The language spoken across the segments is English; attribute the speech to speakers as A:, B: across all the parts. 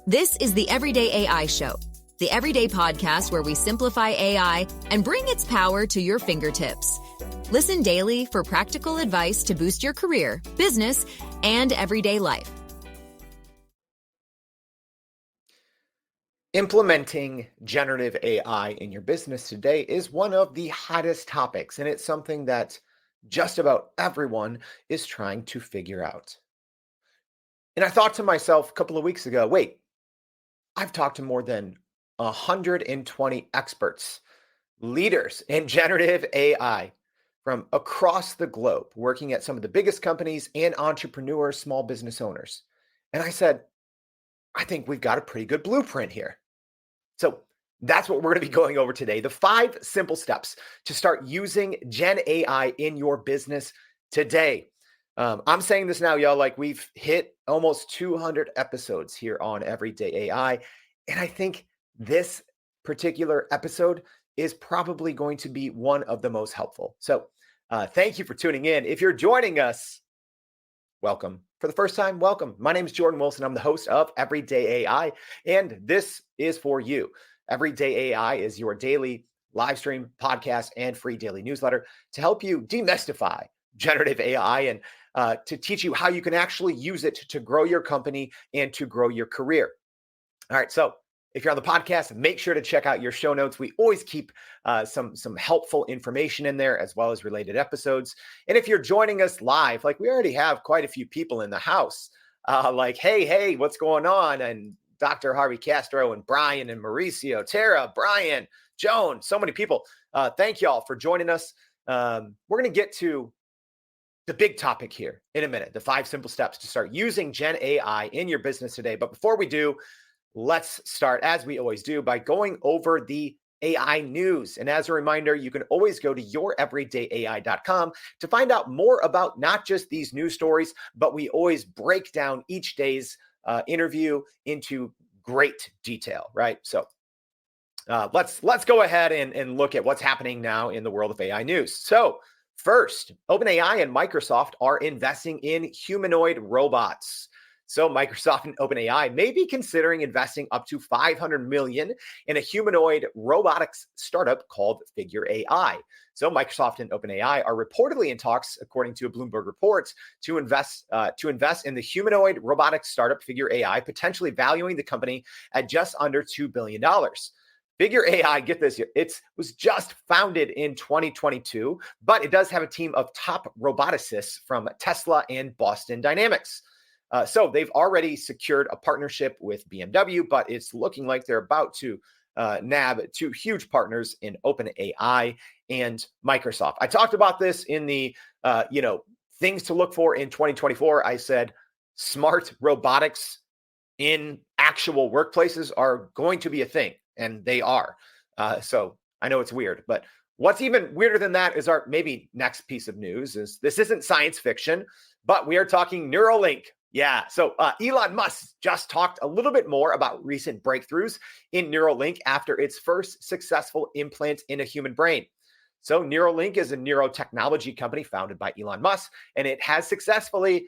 A: This is the Everyday AI Show, the everyday podcast where we simplify AI and bring its power to your fingertips. Listen daily for practical advice to boost your career, business, and everyday life.
B: Implementing generative AI in your business today is one of the hottest topics, and it's something that just about everyone is trying to figure out. And I thought to myself a couple of weeks ago, wait, I've talked to more than 120 experts, leaders in generative AI from across the globe, working at some of the biggest companies and entrepreneurs, small business owners. And I said, I think we've got a pretty good blueprint here. So that's what we're going to be going over today. The 5 simple steps to start using Gen AI in your business today. I'm saying this now, y'all, like we've hit almost 200 episodes here on Everyday AI. And I think this particular episode is probably going to be one of the most helpful. So thank you for tuning in. If you're joining us, welcome. For the first time, welcome. My name is Jordan Wilson. I'm the host of Everyday AI, and this is for you. Everyday AI is your daily live stream, podcast, and free daily newsletter to help you demystify generative AI and to teach you how you can actually use it to grow your company and to grow your career. All right, so if you're on the podcast, make sure to check out your show notes. We always keep some helpful information in there as well as related episodes. And if you're joining us live, like we already have quite a few people in the house, like, hey, what's going on? And Dr. Harvey Castro and Brian and Mauricio, Tara, Brian, Joan, so many people. Thank y'all for joining us. We're going to get to the big topic here in a minute, the 5 simple steps to start using Gen AI in your business today. But before we do, let's start, as we always do, by going over the AI news. And as a reminder, you can always go to youreverydayai.com to find out more about not just these news stories, but we always break down each day's interview into great detail, right? So let's go ahead and look at what's happening now in the world of AI news. So first, OpenAI and Microsoft are investing in humanoid robots. So Microsoft and OpenAI may be considering investing up to $500 million in a humanoid robotics startup called Figure AI. So Microsoft and OpenAI are reportedly in talks, according to a Bloomberg report, to invest in the humanoid robotics startup Figure AI, potentially valuing the company at just under $2 billion. Figure AI, get this here, it was just founded in 2022, but it does have a team of top roboticists from Tesla and Boston Dynamics. So they've already secured a partnership with BMW, but it's looking like they're about to nab 2 huge partners in OpenAI and Microsoft. I talked about this in the, things to look for in 2024. I said smart robotics in actual workplaces are going to be a thing, and they are. So I know it's weird, but what's even weirder than that is our maybe next piece of news is this isn't science fiction, but we are talking Neuralink. Yeah, so Elon Musk just talked a little bit more about recent breakthroughs in Neuralink after its first successful implant in a human brain. So Neuralink is a neurotechnology company founded by Elon Musk, and it has successfully,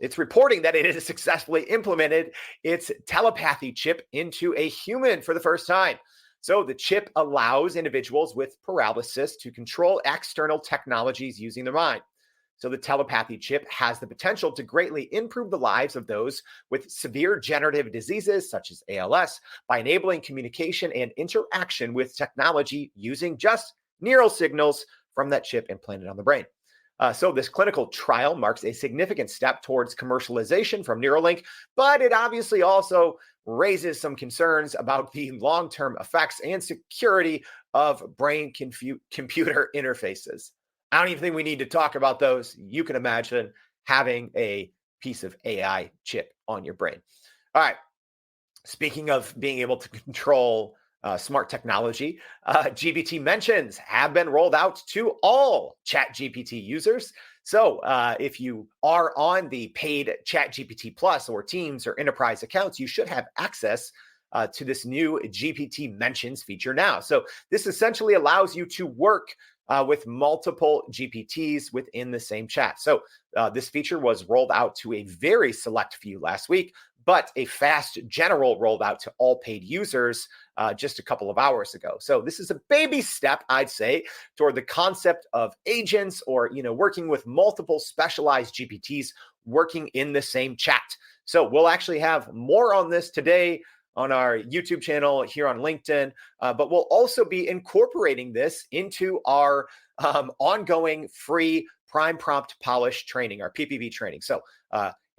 B: it's reporting that it has successfully implemented its telepathy chip into a human for the first time. So the chip allows individuals with paralysis to control external technologies using their mind. So the telepathy chip has the potential to greatly improve the lives of those with severe degenerative diseases such as ALS by enabling communication and interaction with technology using just neural signals from that chip implanted on the brain. So this clinical trial marks a significant step towards commercialization from Neuralink, but it obviously also raises some concerns about the long-term effects and security of brain-computer interfaces. I don't even think we need to talk about those. You can imagine having a piece of AI chip on your brain. All right. Speaking of being able to control smart technology, GPT mentions have been rolled out to all ChatGPT users. So if you are on the paid ChatGPT Plus or Teams or Enterprise accounts, you should have access to this new GPT mentions feature now. So this essentially allows you to work with multiple GPTs within the same chat. So this feature was rolled out to a very select few last week, but a fast general rolled out to all paid users just a couple of hours ago. So this is a baby step, I'd say, toward the concept of agents or working with multiple specialized GPTs working in the same chat. So we'll actually have more on this today on our YouTube channel, here on LinkedIn, but we'll also be incorporating this into our ongoing free Prime Prompt Polish training, our PPP training. So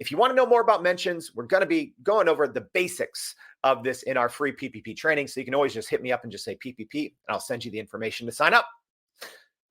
B: if you want to know more about mentions, we're going to be going over the basics of this in our free PPP training. So you can always just hit me up and just say PPP, and I'll send you the information to sign up.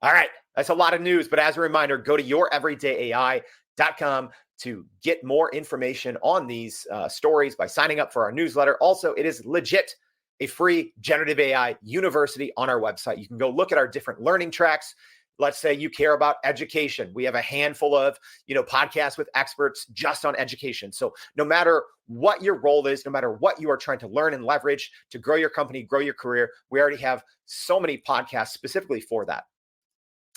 B: All right, that's a lot of news, but as a reminder, go to youreverydayai.com to get more information on these stories by signing up for our newsletter. Also, it is legit a free generative AI university on our website. You can go look at our different learning tracks. Let's say you care about education. We have a handful of, podcasts with experts just on education. So no matter what your role is, no matter what you are trying to learn and leverage to grow your company, grow your career, we already have so many podcasts specifically for that.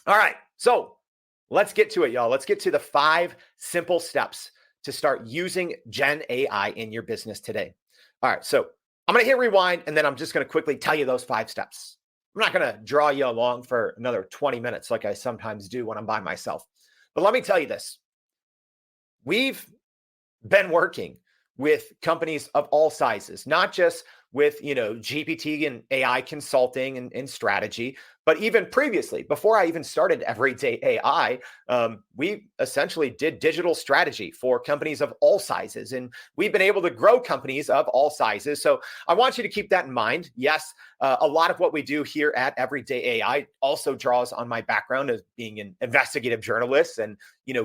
B: All right, so let's get to it, y'all. Let's get to the 5 simple steps to start using Gen AI in your business today. All right, so I'm going to hit rewind, and then I'm just going to quickly tell you those 5 steps. I'm not going to draw you along for another 20 minutes like I sometimes do when I'm by myself. But let me tell you this. We've been working with companies of all sizes, not just with, GPT and AI consulting and strategy, but even previously, before I even started Everyday AI, we essentially did digital strategy for companies of all sizes, and we've been able to grow companies of all sizes. So I want you to keep that in mind. Yes, a lot of what we do here at Everyday AI also draws on my background as being an investigative journalist and,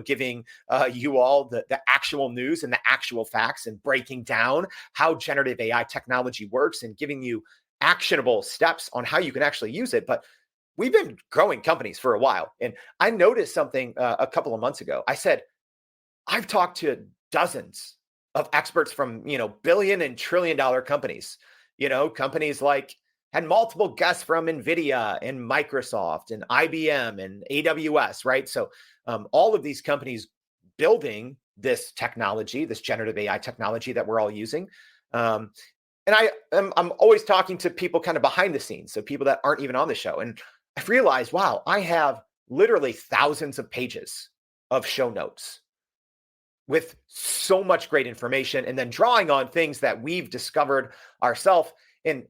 B: giving you all the actual news and the actual facts and breaking down how generative AI technology works and giving you actionable steps on how you can actually use it. But we've been growing companies for a while. And I noticed something a couple of months ago. I said, I've talked to dozens of experts from, billion and trillion dollar companies, companies like had multiple guests from NVIDIA and Microsoft and IBM and AWS, right? So all of these companies building this technology, this generative AI technology that we're all using. And I'm always talking to people kind of behind the scenes, so people that aren't even on the show. And I've realized, wow, I have literally thousands of pages of show notes with so much great information, and then drawing on things that we've discovered ourselves. And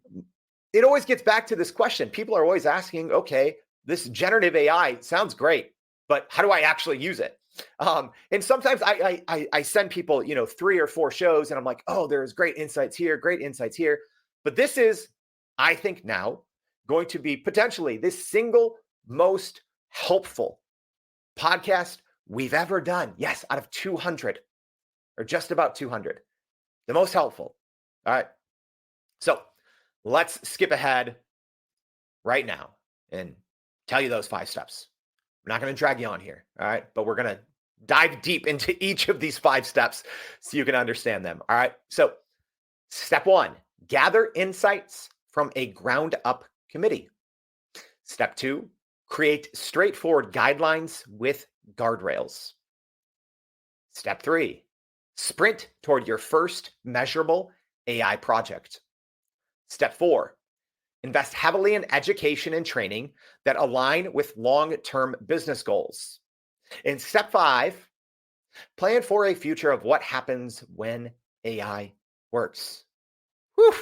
B: it always gets back to this question. People are always asking, okay, this generative AI sounds great, but how do I actually use it? And sometimes I send people, 3 or 4 shows, and I'm like, oh, there's great insights here. But this is, I think now, going to be potentially the single most helpful podcast we've ever done. Yes, out of 200 or just about 200, the most helpful. All right. So let's skip ahead right now and tell you those 5 steps. I'm not going to drag you on here. All right. But we're going to dive deep into each of these 5 steps so you can understand them. All right. So step 1, gather insights from a ground up committee. Step 2, create straightforward guidelines with guardrails. Step 3, sprint toward your first measurable AI project. Step 4, invest heavily in education and training that align with long-term business goals. And step 5, plan for a future of what happens when AI works. Whew.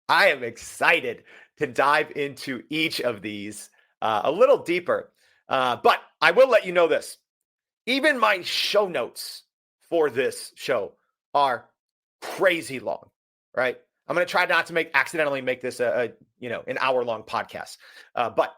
B: I am excited to dive into each of these a little deeper. But I will let you know this. Even my show notes for this show are crazy long, right? I'm going to try not to accidentally make this an hour-long podcast. But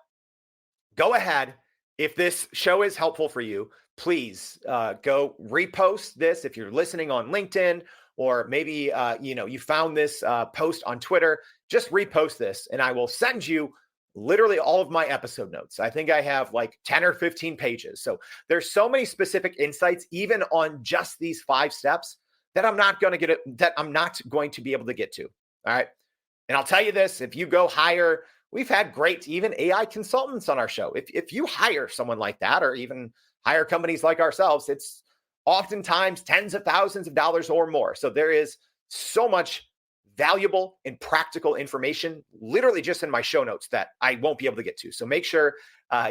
B: go ahead. If this show is helpful for you, please go repost this. If you're listening on LinkedIn, or maybe you found this post on Twitter, just repost this, and I will send you literally all of my episode notes. I think I have like 10 or 15 pages. So there's so many specific insights, even on just these 5 steps, that I'm not going to be able to get to. All right. And I'll tell you this, if you go hire, we've had great even AI consultants on our show. If you hire someone like that, or even hire companies like ourselves, it's oftentimes tens of thousands of dollars or more. So there is so much valuable and practical information literally just in my show notes that I won't be able to get to. So make sure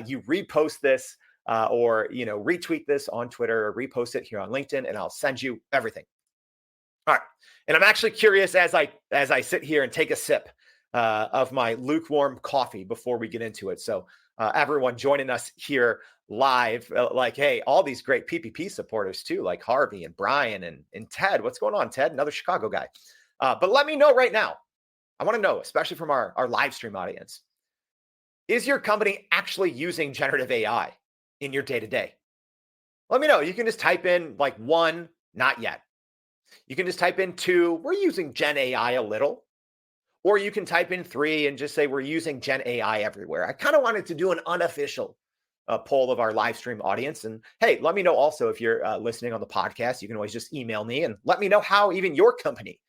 B: you repost this or retweet this on Twitter or repost it here on LinkedIn, and I'll send you everything. All right. And I'm actually curious as I sit here and take a sip of my lukewarm coffee before we get into it. So everyone joining us here live, hey, all these great PPP supporters too, like Harvey and Brian and Ted. What's going on, Ted? Another Chicago guy. But let me know right now. I want to know, especially from our live stream audience, is your company actually using generative AI in your day-to-day? Let me know. You can just type in 1, not yet. You can just type in 2, we're using GenAI a little. Or you can type in 3 and just say we're using GenAI everywhere. I kind of wanted to do an unofficial poll of our live stream audience. And hey, let me know also if you're listening on the podcast. You can always just email me and let me know how even your company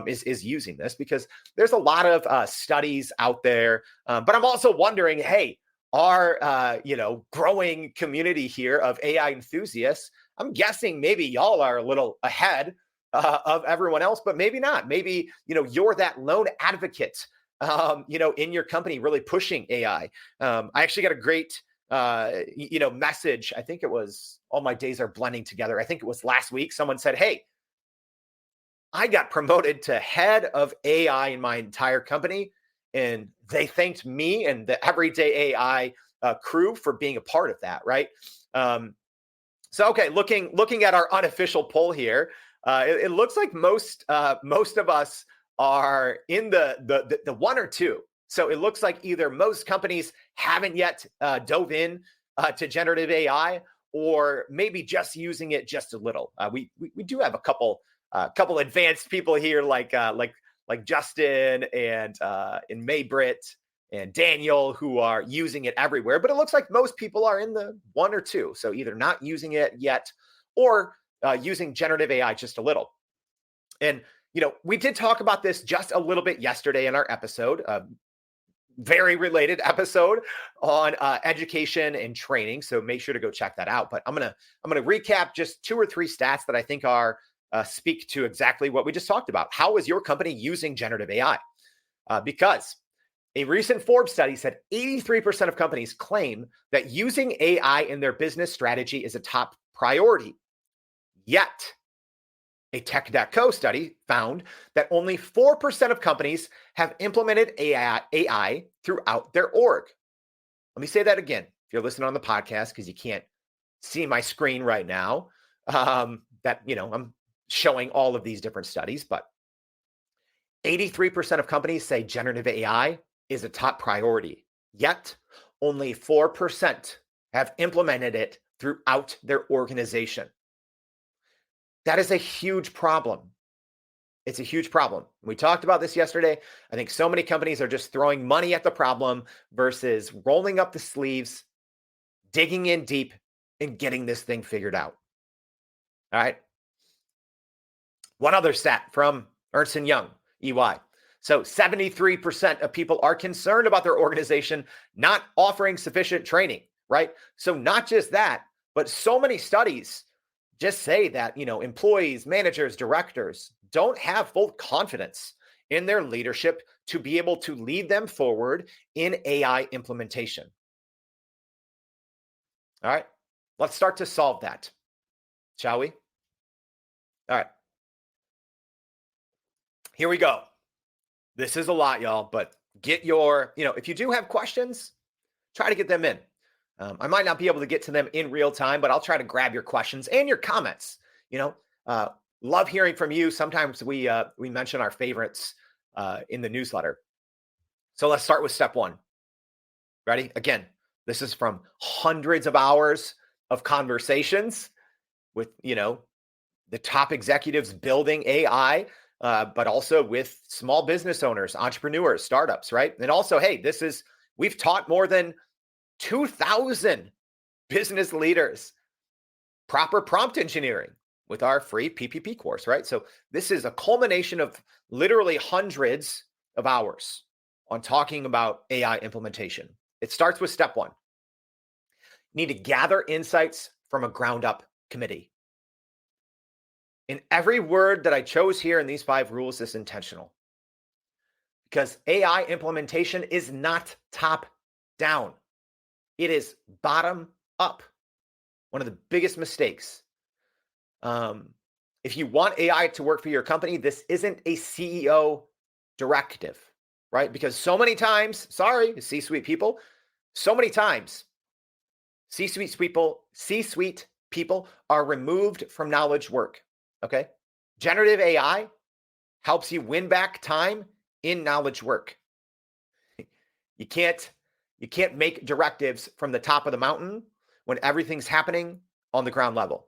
B: is using this, because there's a lot of studies out there. But I'm also wondering, hey, our growing community here of AI enthusiasts, I'm guessing maybe y'all are a little ahead of everyone else, but maybe not. Maybe, you're that lone advocate, in your company really pushing AI. I actually got a great, message. I think it was, all my days are blending together. I think it was last week. Someone said, hey, I got promoted to head of AI in my entire company. And they thanked me and the Everyday AI crew for being a part of that. Right. Okay. Looking at our unofficial poll here, it looks like most of us are in the 1 or 2. So it looks like either most companies haven't yet dove in to generative AI, or maybe just using it just a little. We do have a couple advanced people here, like Justin and Maybrit and Daniel, who are using it everywhere. But it looks like most people are in the 1 or 2. So either not using it yet, or using generative AI just a little. And, we did talk about this just a little bit yesterday in our episode, very related episode on education and training. So make sure to go check that out. But I'm going to recap just 2 or 3 stats that I think are speak to exactly what we just talked about. How is your company using generative AI? Because a recent Forbes study said 83% of companies claim that using AI in their business strategy is a top priority. Yet, a Tech.co study found that only 4% of companies have implemented AI throughout their org. Let me say that again. If you're listening on the podcast, because you can't see my screen right now, I'm showing all of these different studies, but 83% of companies say generative AI is a top priority. Yet, only 4% have implemented it throughout their organization. That is a huge problem. It's a huge problem. We talked about this yesterday. I think so many companies are just throwing money at the problem versus rolling up the sleeves, digging in deep, and getting this thing figured out. All right. One other stat from Ernst & Young, EY. So 73% of people are concerned about their organization not offering sufficient training, right? So not just that, but so many studies just say that, employees, managers, directors don't have full confidence in their leadership to be able to lead them forward in AI implementation. All right, let's start to solve that, shall we? All right, here we go. This is a lot, y'all, but get your, if you do have questions, try to get them in. I might not be able to get to them in real time, but I'll try to grab your questions and your comments. Love hearing from you. Sometimes we mention our favorites in the newsletter. So let's start with step 1. Ready? Again, this is from hundreds of hours of conversations with, the top executives building AI, but also with small business owners, entrepreneurs, startups, right? And also, hey, we've taught more than 2,000 business leaders proper prompt engineering with our free PPP course, right? So this is a culmination of literally hundreds of hours on talking about AI implementation. It starts with step 1. You need to gather insights from a ground up committee. And every word that I chose here in these 5 rules is intentional because AI implementation is not top down, it is bottom up. One of the biggest mistakes. Um, if you want AI to work for your company, this isn't a CEO directive, right? Because so many times, sorry, C-suite people, so many times, C-suite people are removed from knowledge work. Okay. Generative AI helps you win back time in knowledge work. You can't make directives from the top of the mountain when everything's happening on the ground level.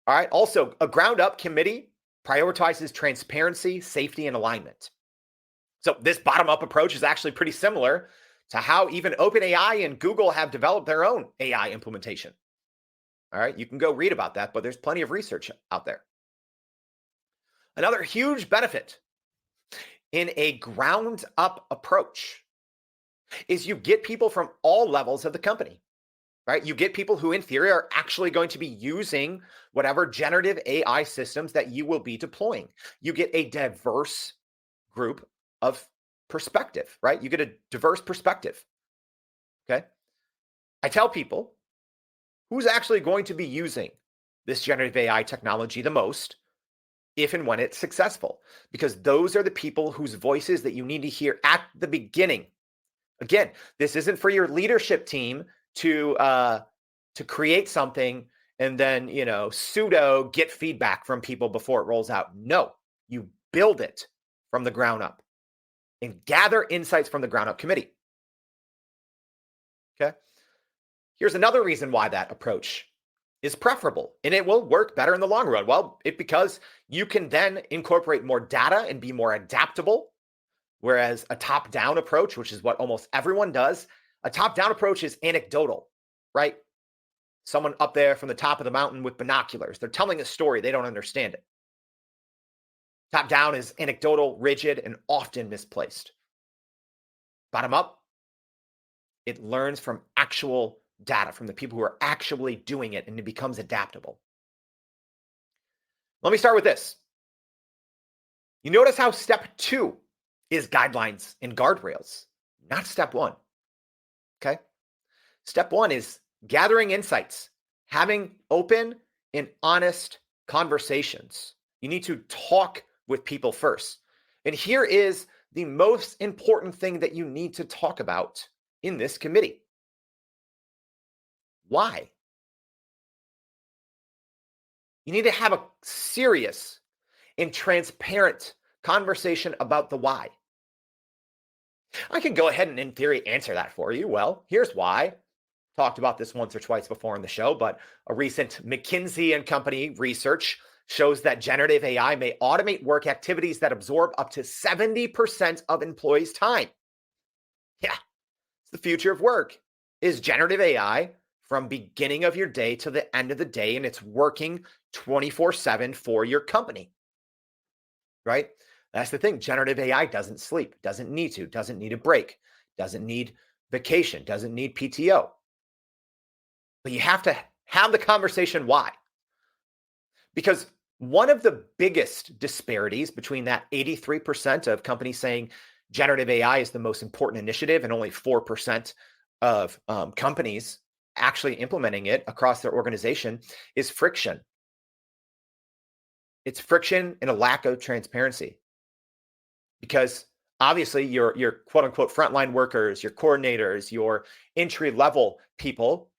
B: All right. Also, a ground up committee prioritizes transparency, safety, and alignment. So this bottom up approach is actually pretty similar to how even OpenAI and Google have developed their own AI implementation. All right. You can go read about that, but there's plenty of research out there. Another huge benefit in a ground up approach is you get people from all levels of the company, right? You get people who in theory are actually going to be using whatever generative AI systems that you will be deploying. You get a diverse group of perspective, right? You get a diverse perspective. Okay. I tell people who's actually going to be using this generative AI technology the most if and when it's successful, because those are the people whose voices that you need to hear at the beginning. Again, this isn't for your leadership team to create something and then, pseudo get feedback from people before it rolls out. No, you build it from the ground up and gather insights from the ground up committee. Okay. Here's another reason why that approach is preferable and it will work better in the long run. Well, because you can then incorporate more data and be more adaptable. Whereas a top-down approach, which is what almost everyone does, a top-down approach is anecdotal, right? Someone up there from the top of the mountain with binoculars. They're telling a story. They don't understand it. Top-down is anecdotal, rigid, and often misplaced. Bottom-up, it learns from actual data, from the people who are actually doing it, and it becomes adaptable. Let me start with this. You notice how step 2 is guidelines and guardrails, not step 1. Okay. Step 1 is gathering insights, having open and honest conversations. You need to talk with people first. And here is the most important thing that you need to talk about in this committee. Why? You need to have a serious and transparent conversation about the why. I can go ahead and in theory answer that for you. Well, here's why. Talked about this once or twice before in the show, but a recent McKinsey and Company research shows that generative AI may automate work activities that absorb up to 70% of employees' time. Yeah, it's the future of work. Is generative AI from beginning of your day to the end of the day, and it's working 24/7 for your company, right? That's the thing. Generative AI doesn't sleep, doesn't need a break, doesn't need vacation, doesn't need PTO. But you have to have the conversation why. Because one of the biggest disparities between that 83% of companies saying generative AI is the most important initiative and only 4% of companies actually implementing it across their organization is friction. It's friction and a lack of transparency. Because obviously your quote unquote frontline workers, your coordinators, your entry level people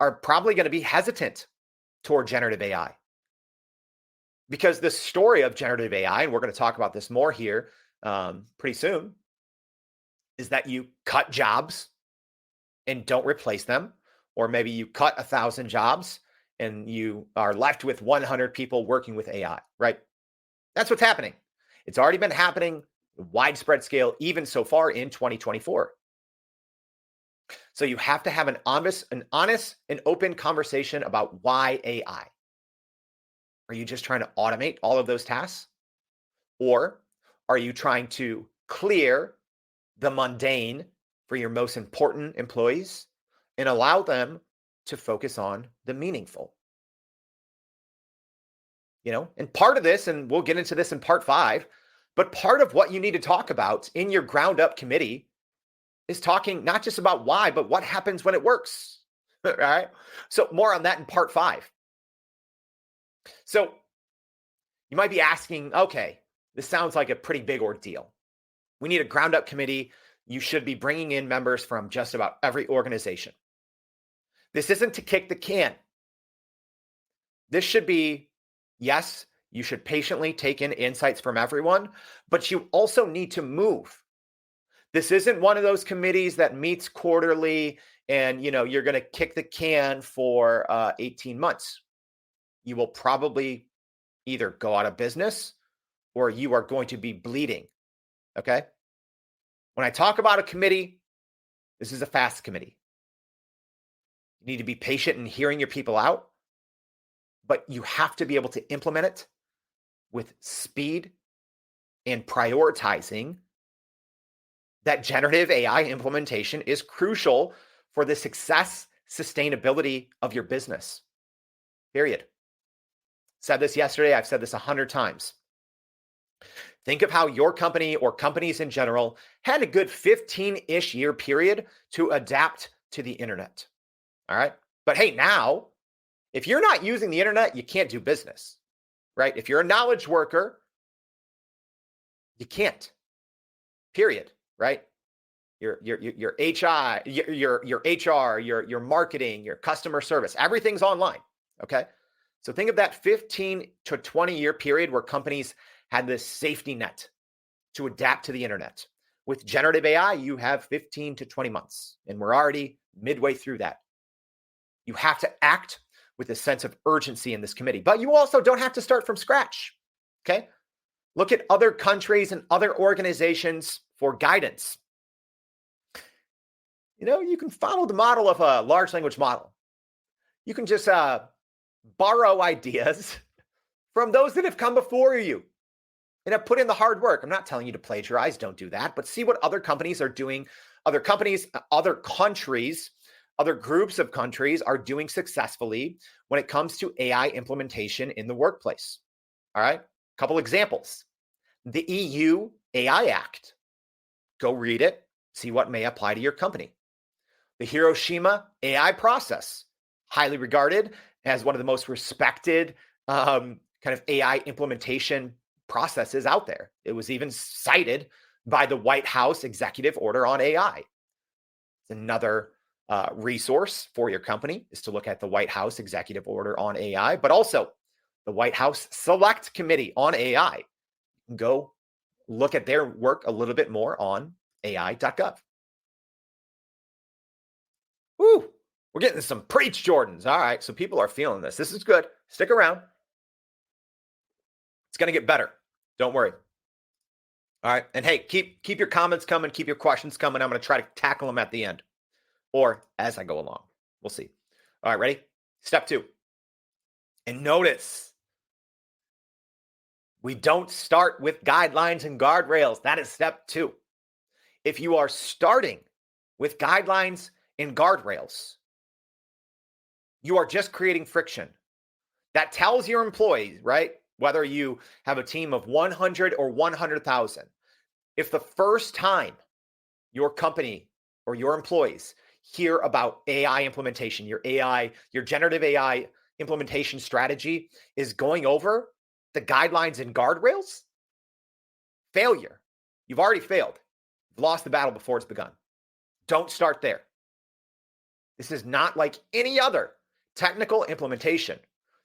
B: are probably going to be hesitant toward generative AI. Because the story of generative AI, and we're going to talk about this more here pretty soon, is that you cut jobs and don't replace them, or maybe you cut 1,000 jobs and you are left with 100 people working with AI, right? That's what's happening. It's already been happening widespread scale, even so far in 2024. So you have to have an honest and open conversation about why AI. Are you just trying to automate all of those tasks? Or are you trying to clear the mundane for your most important employees and allow them to focus on the meaningful? And part of this, and we'll get into this in part 5, but part of what you need to talk about in your ground up committee is talking not just about why, but what happens when it works. All right. So more on that in part 5. So you might be asking, okay, this sounds like a pretty big ordeal. We need a ground up committee. You should be bringing in members from just about every organization. This isn't to kick the can. This should be, yes, you should patiently take in insights from everyone, but you also need to move. This isn't one of those committees that meets quarterly and you're going to kick the can for 18 months. You will probably either go out of business or you are going to be bleeding. Okay? When I talk about a committee, this is a fast committee. You need to be patient in hearing your people out, but you have to be able to implement it with speed and prioritizing that generative AI implementation is crucial for the success, sustainability of your business. Period. Said this yesterday. I've said this 100 times. Think of how your company or companies in general had a good 15-ish year period to adapt to the internet. All right. But hey, now, if you're not using the internet, you can't do business, right? If you're a knowledge worker, you can't. Period. Right? Your HI, your HR, your marketing, your customer service, everything's online. Okay. So think of that 15 to 20 year period where companies had this safety net to adapt to the internet. With generative AI, you have 15 to 20 months, and we're already midway through that. You have to act with a sense of urgency in this committee, but you also don't have to start from scratch. Okay. Look at other countries and other organizations for guidance. You can follow the model of a large language model. You can just borrow ideas from those that have come before you and have put in the hard work. I'm not telling you to plagiarize. Don't do that. But see what other companies are doing. Other companies, other countries, other groups of countries are doing successfully when it comes to AI implementation in the workplace. All right. A couple examples. The EU AI Act. Go read it. See what may apply to your company. The Hiroshima AI process, highly regarded as one of the most respected kind of AI implementation processes out there. It was even cited by the White House executive order on AI. It's another resource for your company is to look at the White House executive order on AI, but also the White House Select Committee on AI. Go look at their work a little bit more on ai.gov. Woo, we're getting some preach Jordans. All right, so people are feeling this. This is good. Stick around. It's going to get better. Don't worry. All right, and hey, keep your comments coming. Keep your questions coming. I'm going to try to tackle them at the end or as I go along. We'll see. All right, ready? Step 2. And notice, we don't start with guidelines and guardrails. That is step 2. If you are starting with guidelines and guardrails, you are just creating friction. That tells your employees, right? Whether you have a team of 100 or 100,000, if the first time your company or your employees hear about AI implementation, your generative AI implementation strategy is going over the guidelines and guardrails, failure. You've already failed. You've lost the battle before it's begun. Don't start there. This is not like any other technical implementation.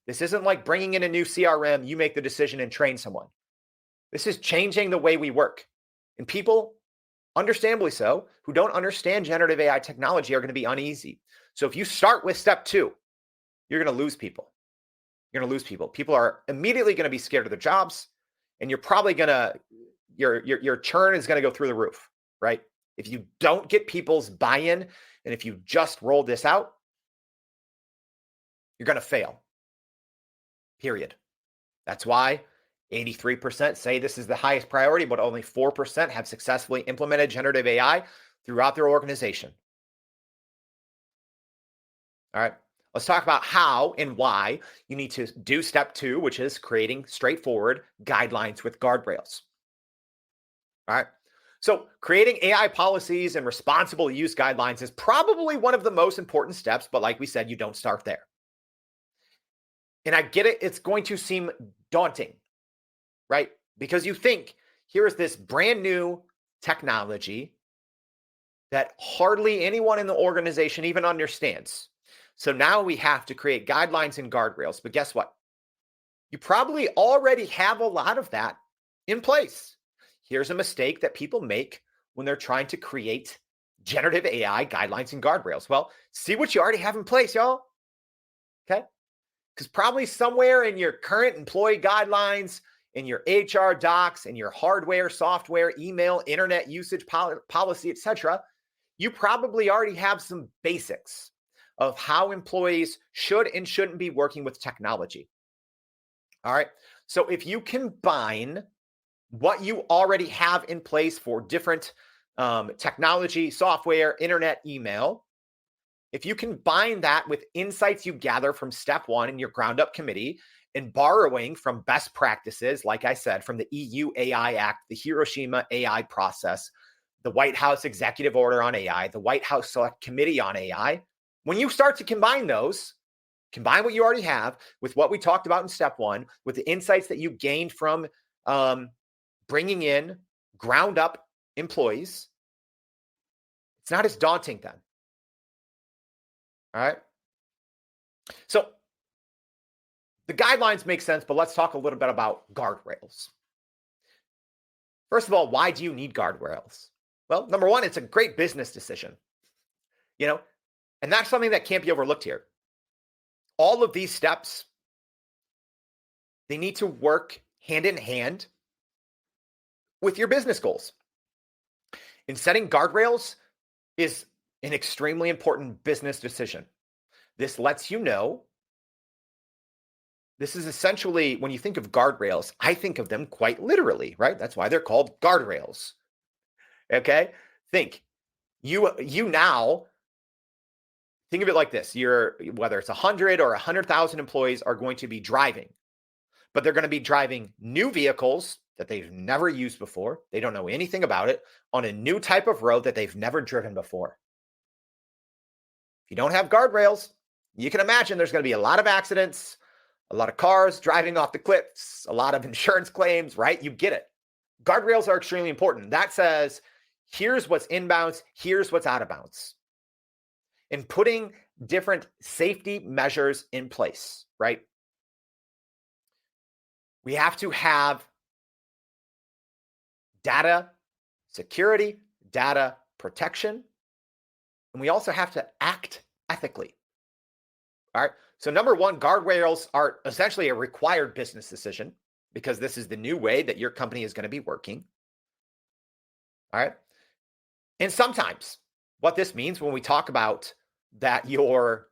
B: This isn't like bringing in a new CRM, you make the decision and train someone. This is changing the way we work. And people, understandably so, who don't understand generative AI technology are going to be uneasy. So if you start with step 2, you're going to lose people. You're going to lose people. People are immediately going to be scared of their jobs, and you're probably going to, your churn is going to go through the roof, right? If you don't get people's buy-in, and if you just roll this out, you're going to fail. Period. That's why 83% say this is the highest priority, but only 4% have successfully implemented generative AI throughout their organization. All right. Let's talk about how and why you need to do step 2, which is creating straightforward guidelines with guardrails. All right. So, creating AI policies and responsible use guidelines is probably one of the most important steps, but like we said, you don't start there. And I get it, it's going to seem daunting, right? Because you think here is this brand new technology that hardly anyone in the organization even understands. So now we have to create guidelines and guardrails. But guess what? You probably already have a lot of that in place. Here's a mistake that people make when they're trying to create generative AI guidelines and guardrails. Well, see what you already have in place, y'all. Okay. Because probably somewhere in your current employee guidelines, in your HR docs, in your hardware, software, email, internet usage policy, etc., you probably already have some basics of how employees should and shouldn't be working with technology. All right. So if you combine what you already have in place for different technology, software, internet, email, if you combine that with insights you gather from step 1 in your ground up committee and borrowing from best practices, like I said, from the EU AI Act, the Hiroshima AI process, the White House Executive Order on AI, the White House Select Committee on AI, when you start to combine those, combine what you already have with what we talked about in step 1, with the insights that you gained from bringing in ground up employees, it's not as daunting then. All right. So the guidelines make sense, but let's talk a little bit about guardrails. First of all, why do you need guardrails? Well, number one, it's a great business decision, and that's something that can't be overlooked here. All of these steps, they need to work hand in hand with your business goals. And setting guardrails is an extremely important business decision. This lets you know. This is essentially, when you think of guardrails, I think of them quite literally, right? That's why they're called guardrails. Okay? You now think of it like this. Whether it's 100 or 100,000 employees are going to be driving, but they're going to be driving new vehicles that they've never used before. They don't know anything about it on a new type of road that they've never driven before. If you don't have guardrails, you can imagine there's going to be a lot of accidents, a lot of cars driving off the cliffs, a lot of insurance claims, right? You get it. Guardrails are extremely important. That says, here's what's inbounds, here's what's out of bounds. And putting different safety measures in place, right? We have to have data security, data protection, and we also have to act ethically. All right. So number one, guardrails are essentially a required business decision because this is the new way that your company is going to be working. All right. And sometimes what this means when we talk about that your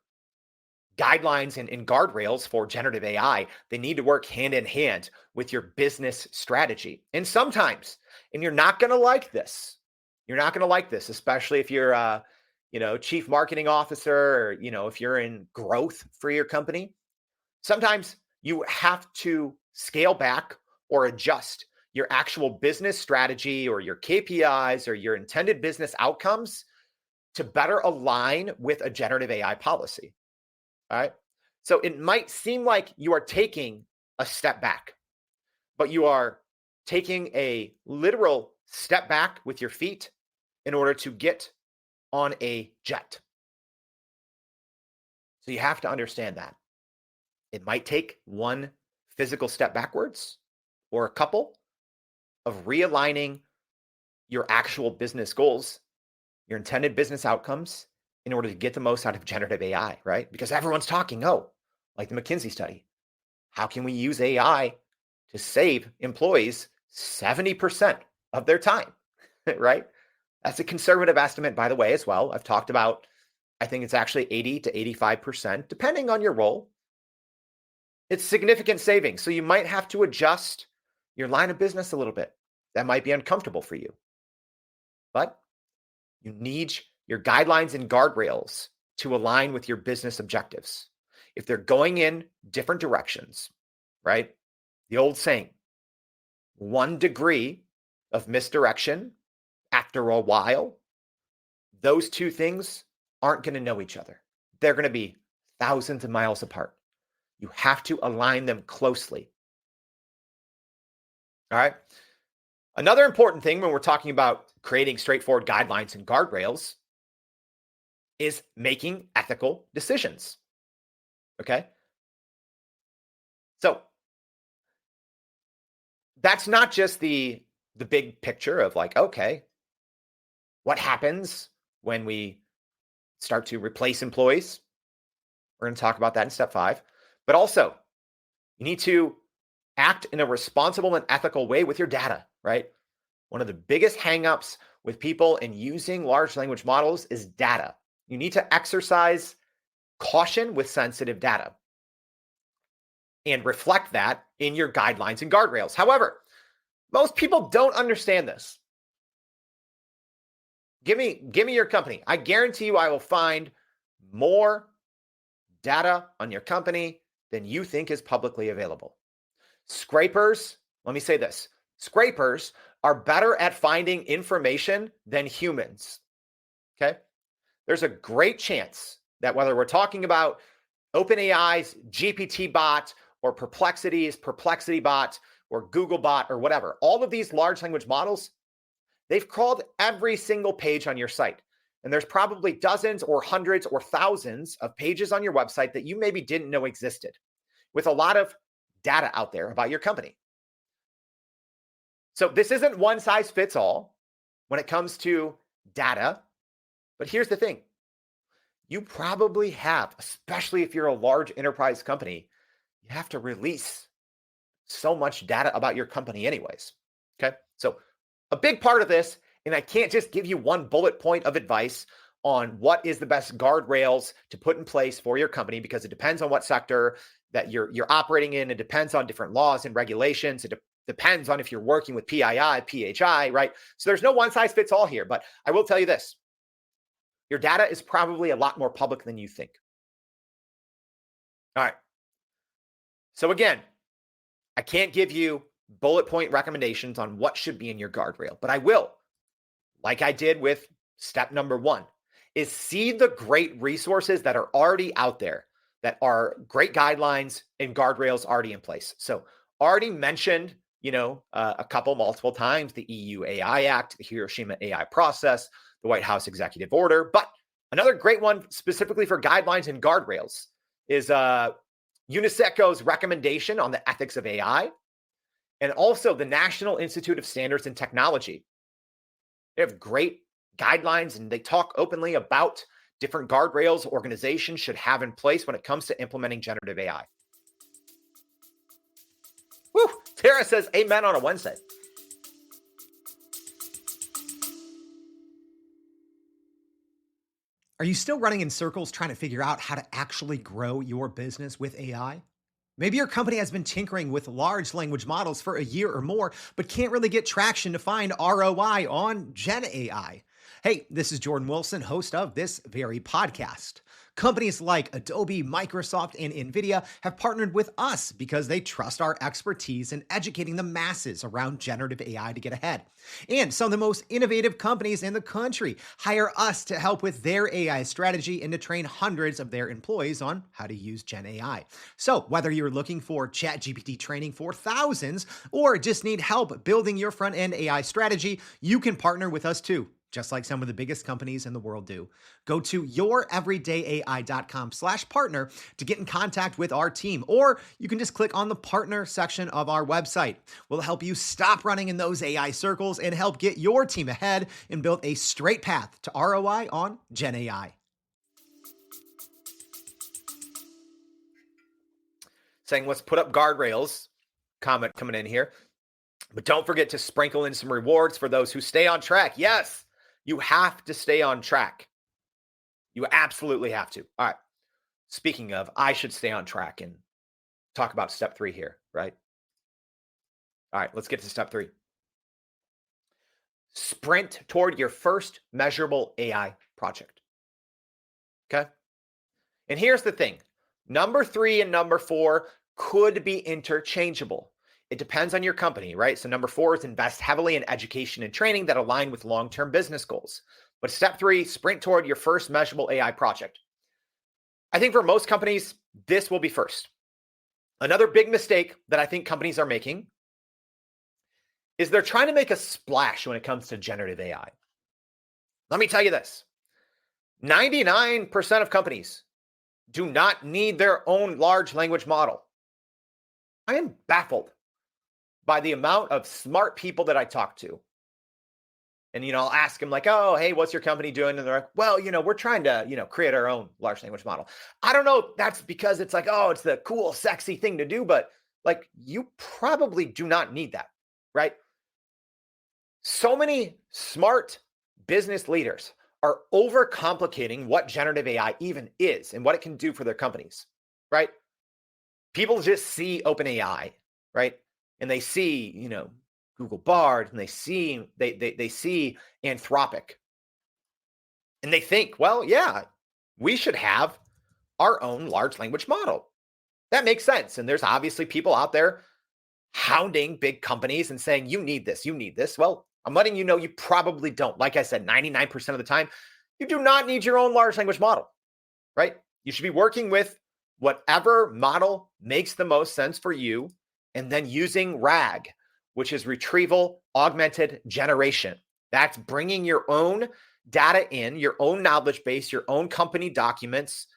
B: guidelines and guardrails for generative AI, they need to work hand in hand with your business strategy. And sometimes, and you're not going to like this, especially if you're chief marketing officer, or, if you're in growth for your company. Sometimes you have to scale back or adjust your actual business strategy or your KPIs or your intended business outcomes to better align with a generative AI policy. All right. So it might seem like you are taking a step back, but you are taking a literal step back with your feet in order to get on a jet. So you have to understand that. It might take one physical step backwards or a couple of realigning your actual business goals, your intended business outcomes, in order to get the most out of generative AI, right? Because everyone's talking, like the McKinsey study. How can we use AI to save employees 70% of their time, right? That's a conservative estimate, by the way, as well. I've talked about, I think it's actually 80 to 85%, depending on your role. It's significant savings. So you might have to adjust your line of business a little bit. That might be uncomfortable for you. But you need your guidelines and guardrails to align with your business objectives. if they're going in different directions, right? The old saying, 1 degree of misdirection after a while, those two things aren't going to know each other. They're going to be thousands of miles apart. You have to align them closely. All right. Another important thing when we're talking about creating straightforward guidelines and guardrails is making ethical decisions. Okay. So that's not just the big picture of like, okay, what happens when we start to replace employees? We're going to talk about that in step 5. But also, you need to act in a responsible and ethical way with your data, right? One of the biggest hangups with people in using large language models is data. You need to exercise caution with sensitive data and reflect that in your guidelines and guardrails. However, most people don't understand this. Give me your company. I guarantee you I will find more data on your company than you think is publicly available. Scrapers, let me say this. Scrapers are better at finding information than humans. Okay? There's a great chance that whether we're talking about OpenAI's GPT bot or Perplexity's Perplexity bot or Google bot or whatever, all of these large language models, they've crawled every single page on your site. And there's probably dozens or hundreds or thousands of pages on your website that you maybe didn't know existed, with a lot of data out there about your company. So this isn't one size fits all when it comes to data. But here's the thing. You probably have, especially if you're a large enterprise company, you have to release so much data about your company anyways. Okay. So a big part of this, and I can't just give you one bullet point of advice on what is the best guardrails to put in place for your company, because it depends on what sector that you're operating in. It depends on different laws and regulations. It depends on if you're working with PII, PHI, right? So there's no one size fits all here, but I will tell you this. Your data is probably a lot more public than you think. All right. So again, I can't give you bullet point recommendations on what should be in your guardrail, but I will, like I did with step number 1, is see the great resources that are already out there, that are great guidelines and guardrails already in place. So already mentioned, a couple multiple times, the EU AI Act, the Hiroshima AI process, the White House executive order. But another great one specifically for guidelines and guardrails is UNISECO's recommendation on the ethics of AI, and also the National Institute of Standards and Technology. They have great guidelines and they talk openly about different guardrails organizations should have in place when it comes to implementing generative AI. Woo! Tara says amen on a Wednesday.
C: Are you still running in circles trying to figure out how to actually grow your business with AI? Maybe your company has been tinkering with large language models for a year or more, but can't really get traction to find ROI on GenAI. Hey, this is Jordan Wilson, host of this very podcast. Companies like Adobe, Microsoft, and NVIDIA have partnered with us because they trust our expertise in educating the masses around generative AI to get ahead. And some of the most innovative companies in the country hire us to help with their AI strategy and to train hundreds of their employees on how to use GenAI. So whether you're looking for ChatGPT training for thousands or just need help building your front-end AI strategy, you can partner with us too, just like some of the biggest companies in the world do. Go to youreverydayai.com/partner to get in contact with our team, or you can just click on the partner section of our website. We'll help you stop running in those AI circles and help get your team ahead and build a straight path to ROI on GenAI.
B: Saying let's put up guardrails, comment coming in here. But don't forget to sprinkle in some rewards for those who stay on track. Yes, you have to stay on track. You absolutely have to. All right. Speaking of, I should stay on track and talk about step 3 here, right? All right, let's get to step 3. Sprint toward your first measurable AI project. Okay? And here's the thing. Number 3 and number 4 could be interchangeable. It depends on your company, right? So number 4 is invest heavily in education and training that align with long-term business goals. But step 3, sprint toward your first measurable AI project. I think for most companies, this will be first. Another big mistake that I think companies are making is they're trying to make a splash when it comes to generative AI. Let me tell you this. 99% of companies do not need their own large language model. I am baffled by the amount of smart people that I talk to. And, I'll ask them like, oh, hey, what's your company doing? And they're like, well, we're trying to, create our own large language model. I don't know if that's because it's like, oh, it's the cool, sexy thing to do, but like you probably do not need that, right? So many smart business leaders are overcomplicating what generative AI even is and what it can do for their companies, right? People just see OpenAI, right? And they see, Google Bard, and they see Anthropic. And they think, well, yeah, we should have our own large language model. That makes sense. And there's obviously people out there hounding big companies and saying, you need this, you need this. Well, I'm letting you know you probably don't. Like I said, 99% of the time, you do not need your own large language model, right? You should be working with whatever model makes the most sense for you and then using RAG, which is retrieval augmented generation. That's bringing your own data in, your own knowledge base, your own company documents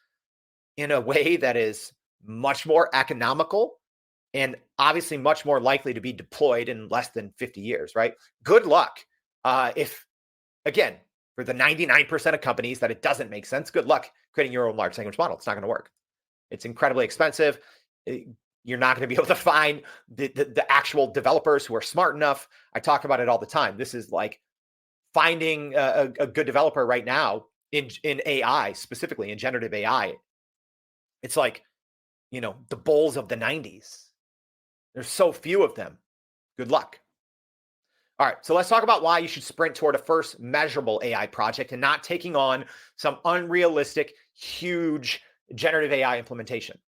B: in a way that is much more economical and obviously much more likely to be deployed in less than 50 years, right? Good luck. If, again, for the 99% of companies that it doesn't make sense, good luck creating your own large language model. It's not going to work. It's incredibly expensive. You're not going to be able to find the actual developers who are smart enough. I talk about it all the time. This is like finding a good developer right now in AI, specifically in generative AI. It's like, the bulls of the 90s. There's so few of them. Good luck. All right, so let's talk about why you should sprint toward a first measurable AI project and not taking on some unrealistic, huge generative AI implementation.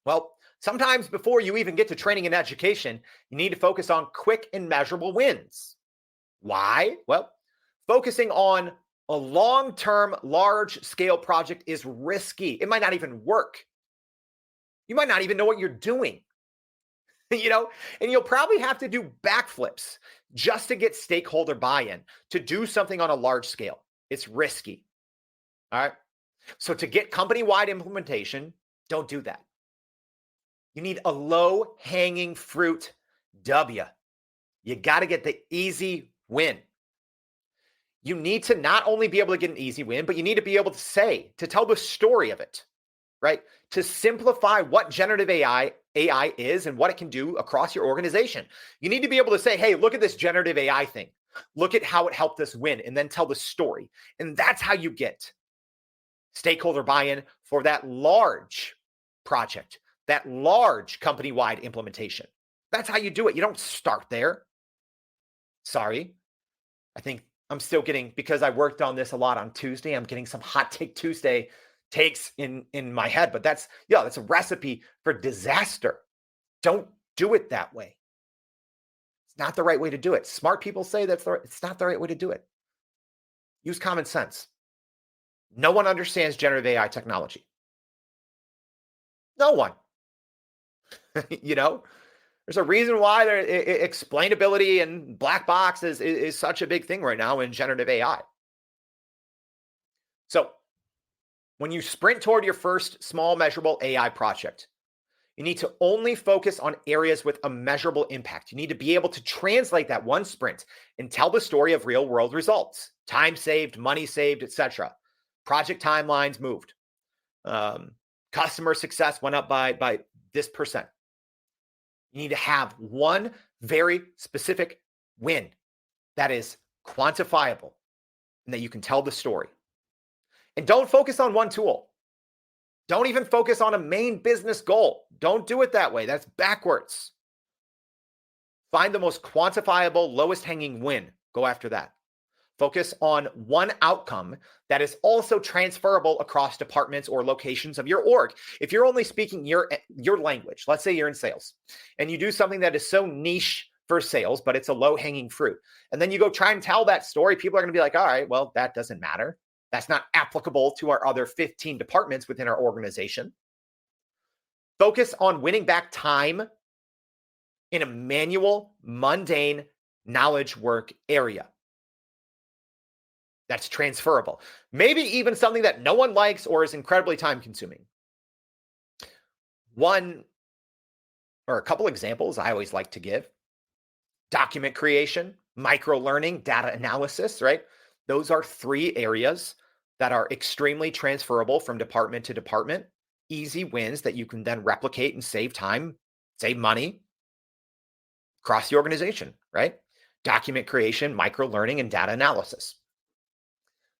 B: Well, sometimes before you even get to training and education, you need to focus on quick and measurable wins. Why? Well, focusing on a long-term, large-scale project is risky. It might not even work. You might not even know what you're doing. And you'll probably have to do backflips just to get stakeholder buy-in to do something on a large scale. It's risky. All right. So to get company-wide implementation, don't do that. You need a low-hanging fruit W. You got to get the easy win. You need to not only be able to get an easy win, but you need to be able to tell the story of it, right? To simplify what generative AI is and what it can do across your organization. You need to be able to say, hey, look at this generative AI thing. Look at how it helped us win, and then tell the story. And that's how you get stakeholder buy-in for that large project, that large company-wide implementation. That's how you do it. You don't start there. Sorry. I think I'm still getting, because I worked on this a lot on Tuesday, I'm getting some Hot Take Tuesday takes in my head, but that's a recipe for disaster. Don't do it that way. It's not the right way to do it. Smart people say it's not the right way to do it. Use common sense. No one understands generative AI technology. No one. There's a reason why explainability and black box is such a big thing right now in generative AI. So when you sprint toward your first small measurable AI project, you need to only focus on areas with a measurable impact. You need to be able to translate that one sprint and tell the story of real world results, time saved, money saved, etc. Project timelines moved. Customer success went up by this percent. You need to have one very specific win that is quantifiable and that you can tell the story. And don't focus on one tool. Don't even focus on a main business goal. Don't do it that way. That's backwards. Find the most quantifiable, lowest hanging win. Go after that. Focus on one outcome that is also transferable across departments or locations of your org. If you're only speaking your language, let's say you're in sales, and you do something that is so niche for sales, but it's a low-hanging fruit, and then you go try and tell that story, people are going to be like, all right, well, that doesn't matter. That's not applicable to our other 15 departments within our organization. Focus on winning back time in a manual, mundane knowledge work area that's transferable. Maybe even something that no one likes or is incredibly time consuming. One or a couple examples I always like to give: document creation, micro learning, data analysis, right? Those are 3 areas that are extremely transferable from department to department. Easy wins that you can then replicate and save time, save money across the organization, right? Document creation, micro learning, and data analysis.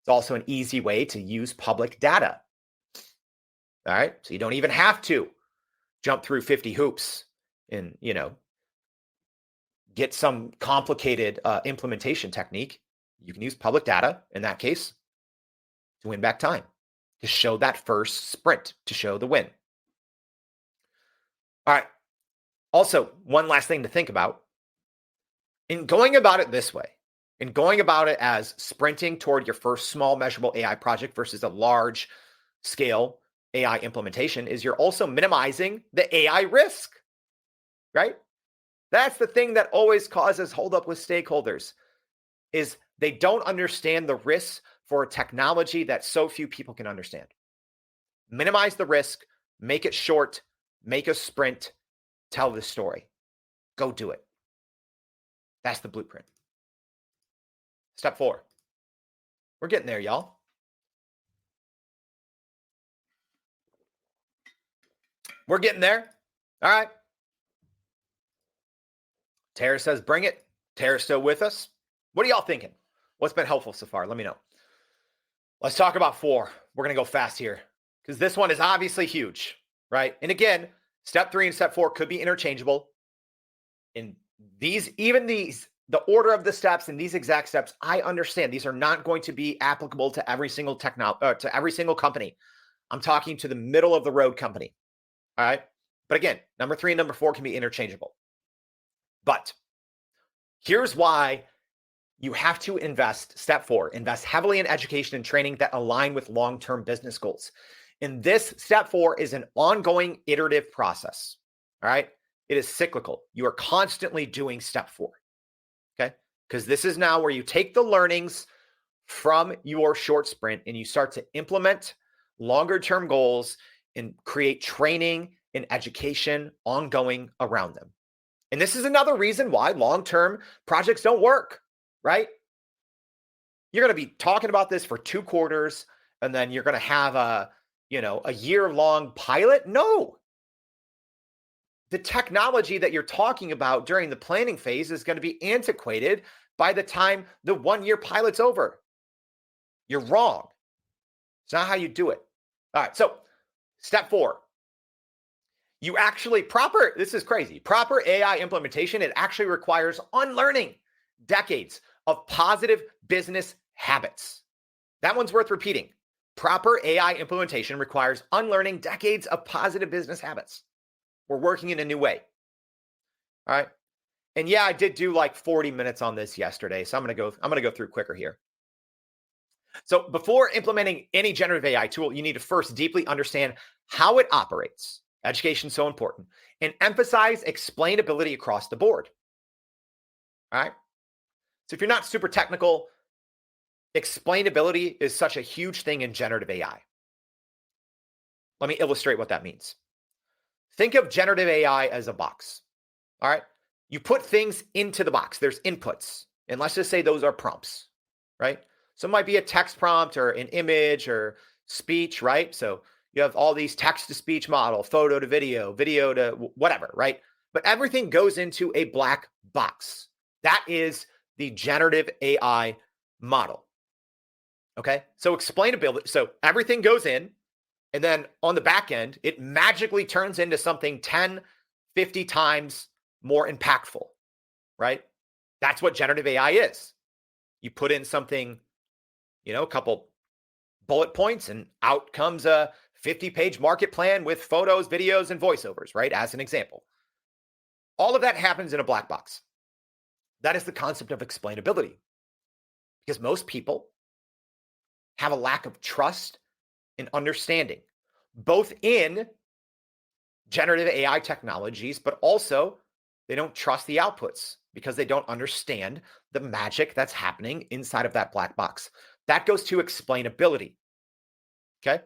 B: It's also an easy way to use public data. All right. So you don't even have to jump through 50 hoops and, get some complicated implementation technique. You can use public data in that case to win back time, to show that first sprint, to show the win. All right. Also, one last thing to think about in going about it this way, in going about it as sprinting toward your first small measurable AI project versus a large scale AI implementation, is you're also minimizing the AI risk, right? That's the thing that always causes holdup with stakeholders, is they don't understand the risks for a technology that so few people can understand. Minimize the risk, make it short, make a sprint, tell the story. Go do it. That's the blueprint. Step 4. We're getting there, y'all. We're getting there. All right. Tara says, bring it. Tara's still with us. What are y'all thinking? What's been helpful so far? Let me know. Let's talk about 4. We're going to go fast here because this one is obviously huge, right? And again, step 3 and step 4 could be interchangeable. In the order of the steps and these exact steps, I understand these are not going to be applicable to every single to every single company. I'm talking to the middle of the road company. All right. But again, number 3 and number 4 can be interchangeable. But here's why you have to step 4, invest heavily in education and training that align with long-term business goals. And this step 4 is an ongoing iterative process. All right. It is cyclical. You are constantly doing step 4. Okay. Because this is now where you take the learnings from your short sprint and you start to implement longer term goals and create training and education ongoing around them. And this is another reason why long-term projects don't work, right? You're going to be talking about this for 2 quarters and then you're going to have a year-long pilot. No. The technology that you're talking about during the planning phase is going to be antiquated by the time the 1-year pilot's over. You're wrong. It's not how you do it. All right. So step 4. This is crazy. Proper AI implementation, it actually requires unlearning decades of positive business habits. That one's worth repeating. Proper AI implementation requires unlearning decades of positive business habits. We're working in a new way. All right. And yeah, I did do like 40 minutes on this yesterday. So I'm going to go through quicker here. So before implementing any generative AI tool, you need to first deeply understand how it operates. Education is so important. And emphasize explainability across the board. All right. So if you're not super technical, explainability is such a huge thing in generative AI. Let me illustrate what that means. Think of generative AI as a box. All right. You put things into the box. There's inputs. And let's just say those are prompts, right? So it might be a text prompt or an image or speech, right? So you have all these text to speech model, photo to video, video to whatever, right? But everything goes into a black box. That is the generative AI model. Okay. So explainability. So everything goes in. And then on the back end, it magically turns into something 10, 50 times more impactful, right? That's what generative AI is. You put in something, a couple bullet points, and out comes a 50-page market plan with photos, videos, and voiceovers, right? As an example. All of that happens in a black box. That is the concept of explainability. Because most people have a lack of trust and understanding, both in generative AI technologies, but also they don't trust the outputs because they don't understand the magic that's happening inside of that black box. That goes to explainability. Okay.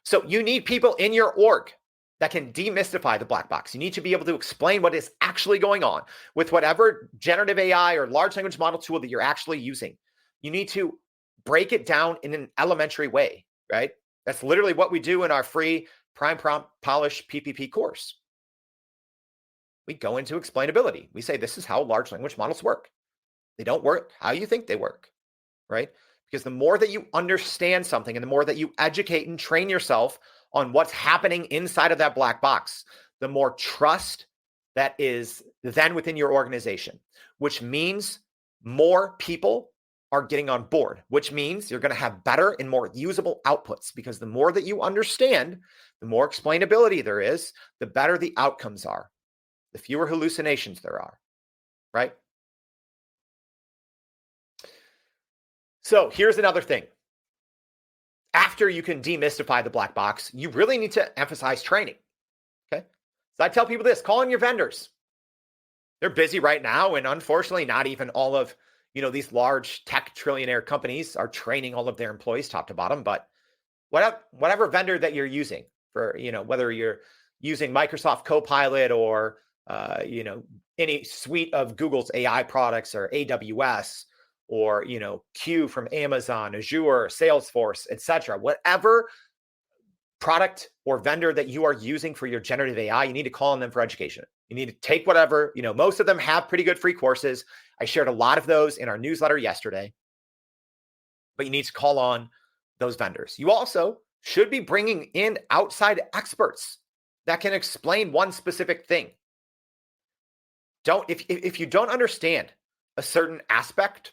B: So you need people in your org that can demystify the black box. You need to be able to explain what is actually going on with whatever generative AI or large language model tool that you're actually using. You need to break it down in an elementary way, right? That's literally what we do in our free Prime Prompt Polish PPP course. We go into explainability. We say, this is how large language models work. They don't work how you think they work, right? Because the more that you understand something and the more that you educate and train yourself on what's happening inside of that black box, the more trust that is then within your organization, which means more people are getting on board, which means you're going to have better and more usable outputs, because the more that you understand, the more explainability there is, the better the outcomes are, the fewer hallucinations there are, right? So here's another thing. After you can demystify the black box, you really need to emphasize training, okay? So I tell people this, call in your vendors. They're busy right now, and unfortunately, not even all of these large tech trillionaire companies are training all of their employees top to bottom, but whatever vendor that you're using for, whether you're using Microsoft Copilot or, any suite of Google's AI products or AWS or, Q from Amazon, Azure, Salesforce, etc. Whatever product or vendor that you are using for your generative AI, you need to call on them for education. You need to take whatever, most of them have pretty good free courses. I shared a lot of those in our newsletter yesterday, but you need to call on those vendors. You also should be bringing in outside experts that can explain one specific thing. If you don't understand a certain aspect,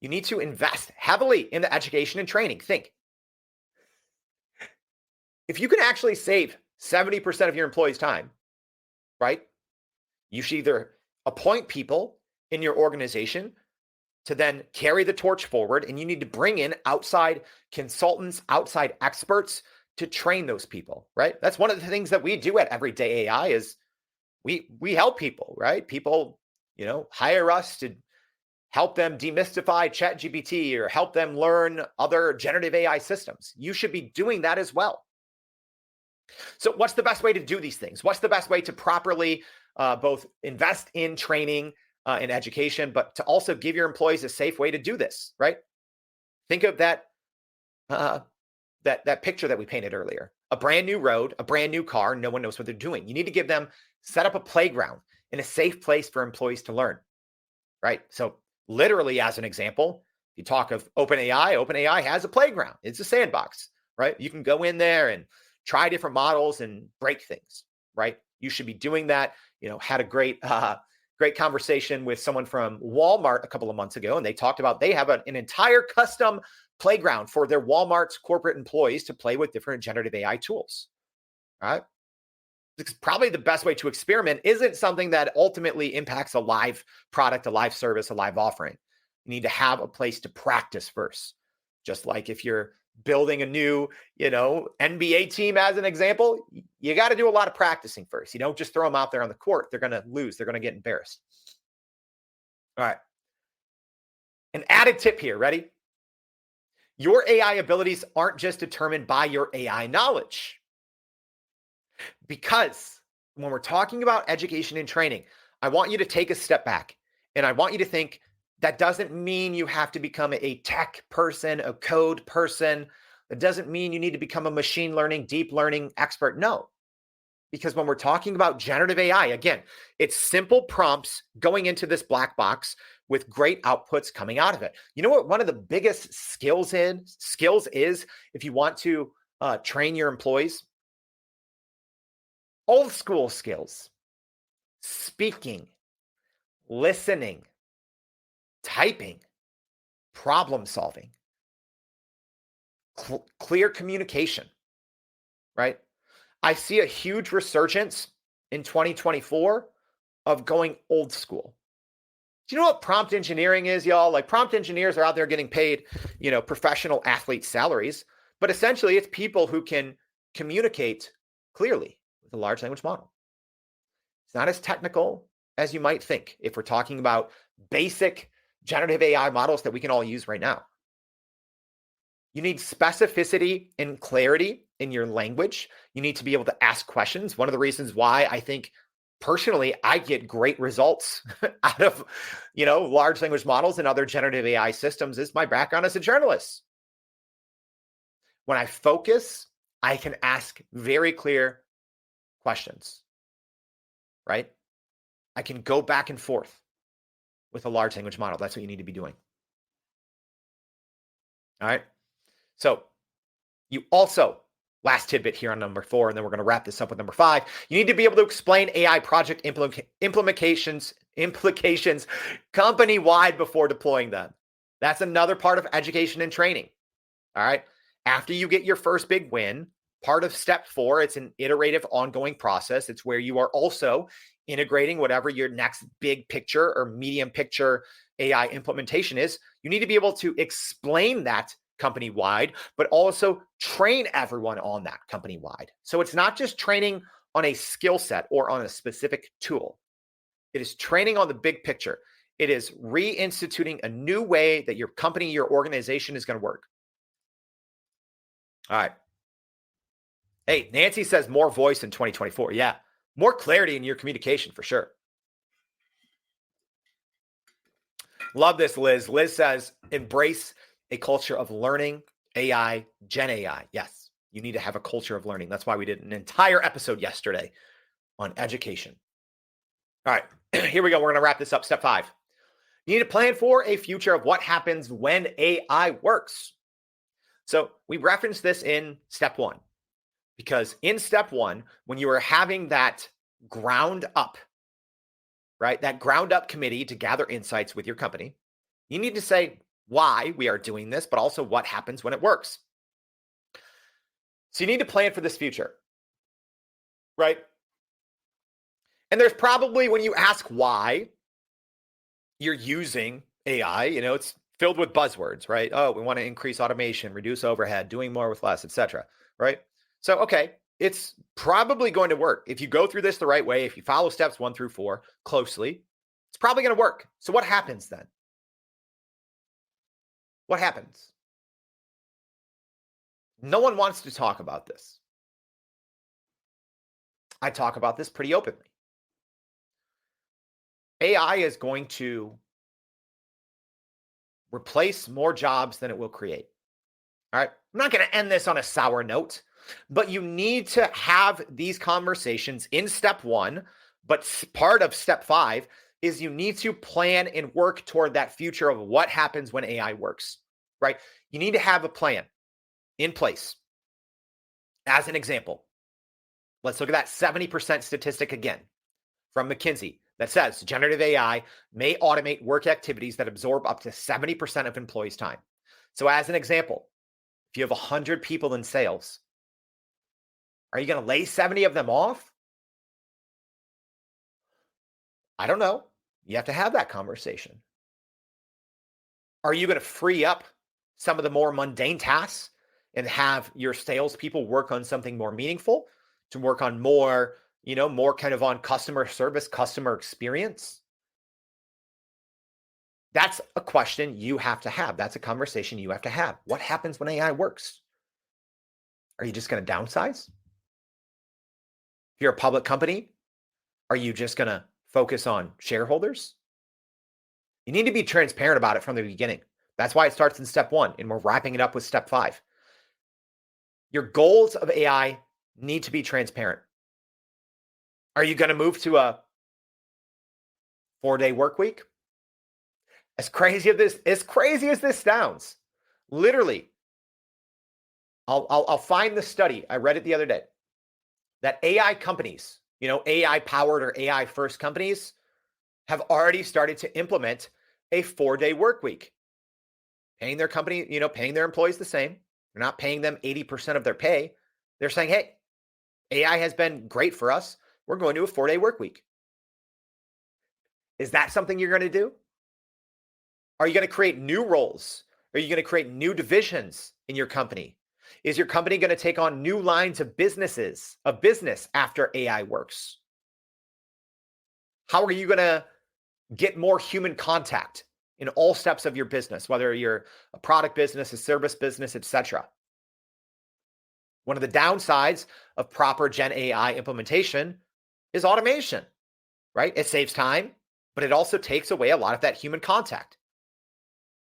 B: you need to invest heavily in the education and training. Think, if you can actually save 70% of your employees' time, right? You should either appoint people in your organization to then carry the torch forward, and you need to bring in outside consultants, outside experts to train those people, right? That's one of the things that we do at Everyday AI is we help people, right? People, hire us to help them demystify ChatGPT or help them learn other generative AI systems. You should be doing that as well. So what's the best way to do these things? What's the best way to properly both invest in training and education, but to also give your employees a safe way to do this, right? Think of that picture that we painted earlier. A brand new road, a brand new car, no one knows what they're doing. You need to set up a playground in a safe place for employees to learn, right? So literally, as an example, you talk of OpenAI has a playground. It's a sandbox, right? You can go in there and try different models and break things, right? You should be doing that. Had a great conversation with someone from Walmart a couple of months ago, and they talked about they have an entire custom playground for their Walmart's corporate employees to play with different generative AI tools, right? Because probably the best way to experiment isn't something that ultimately impacts a live product, a live service, a live offering. You need to have a place to practice first. Just like if you're building a new, NBA team as an example, you got to do a lot of practicing first. You don't just throw them out there on the court. They're going to lose. They're going to get embarrassed. All right. An added tip here. Ready? Your AI abilities aren't just determined by your AI knowledge. Because when we're talking about education and training, I want you to take a step back and I want you to think that doesn't mean you have to become a tech person, a code person. That doesn't mean you need to become a machine learning, deep learning expert. No, because when we're talking about generative AI, again, it's simple prompts going into this black box with great outputs coming out of it. You know what one of the biggest skills is if you want to train your employees? Old school skills, speaking, listening, typing, problem solving, clear communication, right? I see a huge resurgence in 2024 of going old school. Do you know what prompt engineering is, y'all? Like prompt engineers are out there getting paid, professional athlete salaries, but essentially it's people who can communicate clearly with a large language model. It's not as technical as you might think if we're talking about basic generative AI models that we can all use right now. You need specificity and clarity in your language. You need to be able to ask questions. One of the reasons why I think personally I get great results out of, large language models and other generative AI systems is my background as a journalist. When I focus, I can ask very clear questions, right? I can go back and forth with a large language model. That's what you need to be doing. All right. So you also, last tidbit here on number 4, and then we're going to wrap this up with number 5. You need to be able to explain AI project implications company-wide before deploying them. That's another part of education and training. All right. After you get your first big win, part of step 4, it's an iterative ongoing process. It's where you are also integrating whatever your next big picture or medium picture AI implementation is. You need to be able to explain that company-wide, but also train everyone on that company-wide. So it's not just training on a skill set or on a specific tool. It is training on the big picture. It is reinstituting a new way that your company, your organization is going to work. All right. Hey, Nancy says more voice in 2024. Yeah, more clarity in your communication for sure. Love this, Liz. Liz says, embrace a culture of learning, AI, Gen AI. Yes, you need to have a culture of learning. That's why we did an entire episode yesterday on education. All right, here we go. We're going to wrap this up. Step 5. You need to plan for a future of what happens when AI works. So we referenced this in step 1, because in step 1, when you are having that ground up, right, that ground up committee to gather insights with your company, you need to say why we are doing this, but also what happens when it works. So you need to plan for this future, right? And there's probably, when you ask why you're using AI, it's filled with buzzwords, right? Oh, we want to increase automation, reduce overhead, doing more with less, etc. Right? So, okay, it's probably going to work. If you go through this the right way, if you follow steps 1 through 4 closely, it's probably going to work. So what happens then? What happens? No one wants to talk about this. I talk about this pretty openly. AI is going to replace more jobs than it will create. All right. I'm not going to end this on a sour note, but you need to have these conversations in step 1. But part of step 5 is you need to plan and work toward that future of what happens when AI works, right? You need to have a plan in place. As an example, let's look at that 70% statistic again from McKinsey that says generative AI may automate work activities that absorb up to 70% of employees' time. So as an example, if you have 100 people in sales, are you going to lay 70 of them off? I don't know. You have to have that conversation. Are you going to free up some of the more mundane tasks and have your salespeople work on something more meaningful, to work on more, more kind of on customer service, customer experience? That's a question you have to have. That's a conversation you have to have. What happens when AI works? Are you just going to downsize? If you're a public company, are you just going to focus on shareholders? You need to be transparent about it from the beginning. That's why it starts in step 1, and we're wrapping it up with step 5. Your goals of AI need to be transparent. Are you going to move to a 4-day work week? As crazy as this sounds, literally, I'll find the study. I read it the other day that AI companies, AI powered or AI first companies have already started to implement a 4-day work week. paying their company, paying their employees the same. They're not paying them 80% of their pay. They're saying, hey, AI has been great for us. We're going to a 4-day work week. Is that something you're going to do? Are you going to create new roles? Are you going to create new divisions in your company? Is your company going to take on new lines of business after AI works? How are you going to get more human contact in all steps of your business, whether you're a product business, a service business, etc.? One of the downsides of proper Gen AI implementation is automation, right? It saves time, but it also takes away a lot of that human contact.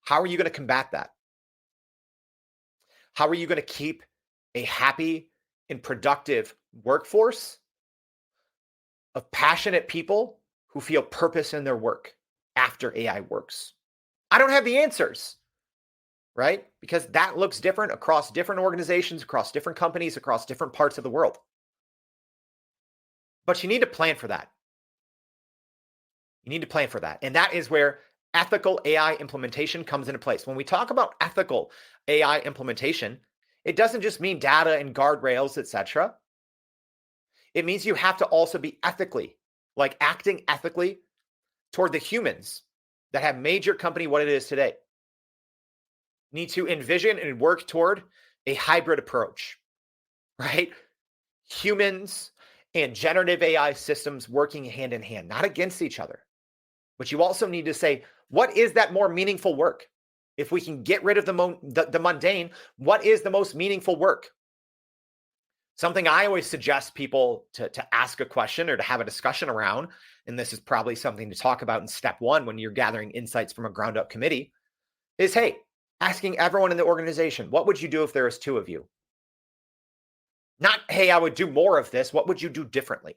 B: How are you going to combat that? How are you going to keep a happy and productive workforce of passionate people who feel purpose in their work after AI works? I don't have the answers, right? Because that looks different across different organizations, across different companies, across different parts of the world. But you need to plan for that. You need to plan for that. And that is where ethical AI implementation comes into place. When we talk about ethical AI implementation, it doesn't just mean data and guardrails, etc. It means you have to also be acting ethically toward the humans that have made your company what it is today. You need to envision and work toward a hybrid approach, right? Humans and generative AI systems working hand in hand, not against each other. But you also need to say, what is that more meaningful work? If we can get rid of the mundane, what is the most meaningful work? Something I always suggest people to ask a question or to have a discussion around, and this is probably something to talk about in step 1 when you're gathering insights from a ground up committee, is, hey, asking everyone in the organization, what would you do if there was 2 of you? Not, hey, I would do more of this. What would you do differently?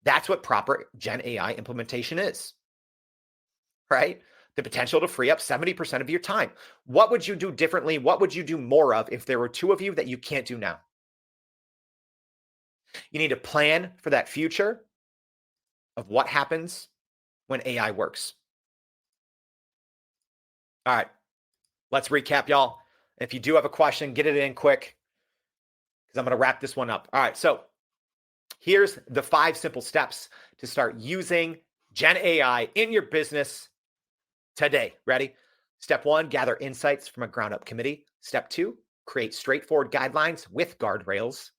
B: That's what proper Gen AI implementation is, right? The potential to free up 70% of your time. What would you do differently? What would you do more of if there were 2 of you that you can't do now? You need to plan for that future of what happens when AI works. All right, let's recap, y'all. If you do have a question, get it in quick because I'm going to wrap this one up. All right, so here's the 5 simple steps to start using Gen AI in your business today. Ready? Step 1, gather insights from a ground up committee. Step 2, create straightforward guidelines with guardrails.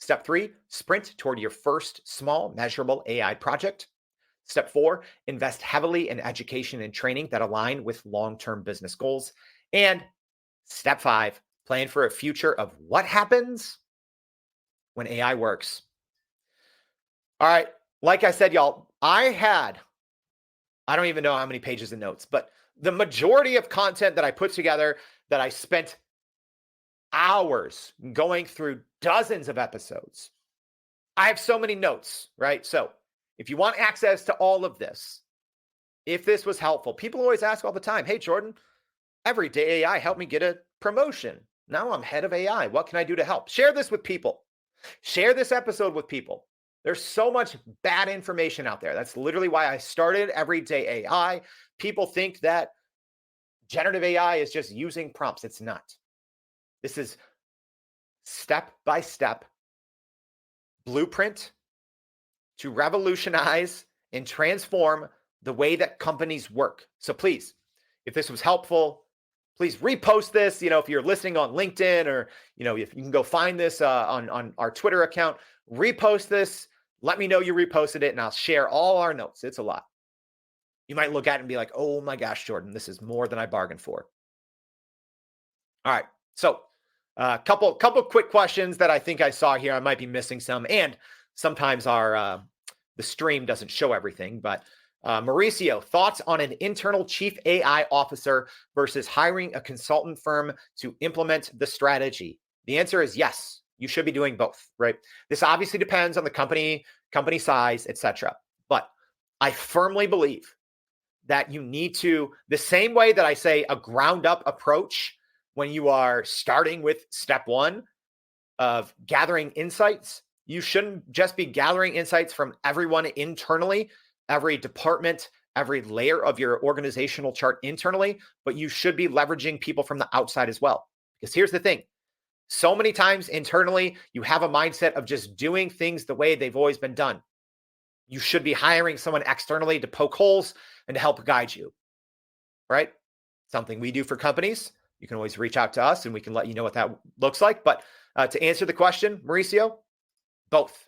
B: Step 3, sprint toward your first small measurable AI project. Step 4, invest heavily in education and training that align with long-term business goals. And step 5, plan for a future of what happens when AI works. All right, like I said, y'all, I don't even know how many pages of notes, but the majority of content that I put together that I spent hours going through dozens of episodes. I have so many notes, right? So if you want access to all of this, if this was helpful, people always ask all the time, hey, Jordan, everyday AI helped me get a promotion. Now I'm head of AI. What can I do to help? Share this with people. Share this episode with people. There's so much bad information out there. That's literally why I started Everyday AI. People think that generative AI is just using prompts. It's not. This is step-by-step blueprint to revolutionize and transform the way that companies work. So please, if this was helpful, please repost this. If you're listening on LinkedIn or, if you can go find this on our Twitter account, repost this. Let me know you reposted it and I'll share all our notes. It's a lot. You might look at it and be like, oh my gosh, Jordan, this is more than I bargained for. All right. So a couple quick questions that I think I saw here. I might be missing some. And sometimes the stream doesn't show everything, but Mauricio, thoughts on an internal chief AI officer versus hiring a consultant firm to implement the strategy? The answer is yes. You should be doing both, right? This obviously depends on the company size, etc. But I firmly believe that you need to, the same way that I say a ground up approach when you are starting with step 1 of gathering insights, you shouldn't just be gathering insights from everyone internally, every department, every layer of your organizational chart internally, but you should be leveraging people from the outside as well. Because here's the thing. So many times internally, you have a mindset of just doing things the way they've always been done. You should be hiring someone externally to poke holes and to help guide you, right? Something we do for companies. You can always reach out to us and we can let you know what that looks like. But to answer the question, Mauricio, both.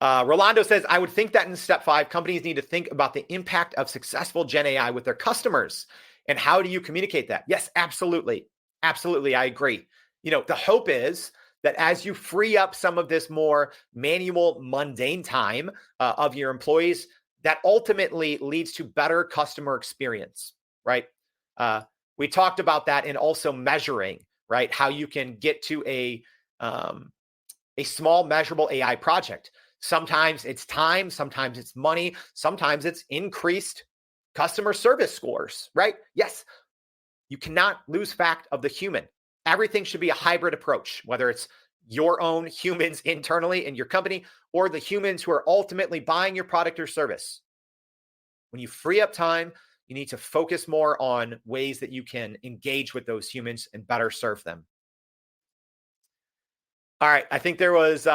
B: Rolando says, I would think that in step 5, companies need to think about the impact of successful Gen AI with their customers. And how do you communicate that? Yes, absolutely. Absolutely. I agree. The hope is that as you free up some of this more manual, mundane time of your employees, that ultimately leads to better customer experience, right? We talked about that and also measuring, right? How you can get to a small measurable AI project. Sometimes it's time, sometimes it's money, sometimes it's increased customer service scores, right? Yes, you cannot lose fact of the human. Everything should be a hybrid approach, whether it's your own humans internally in your company or the humans who are ultimately buying your product or service. When you free up time, you need to focus more on ways that you can engage with those humans and better serve them. All right, I think there was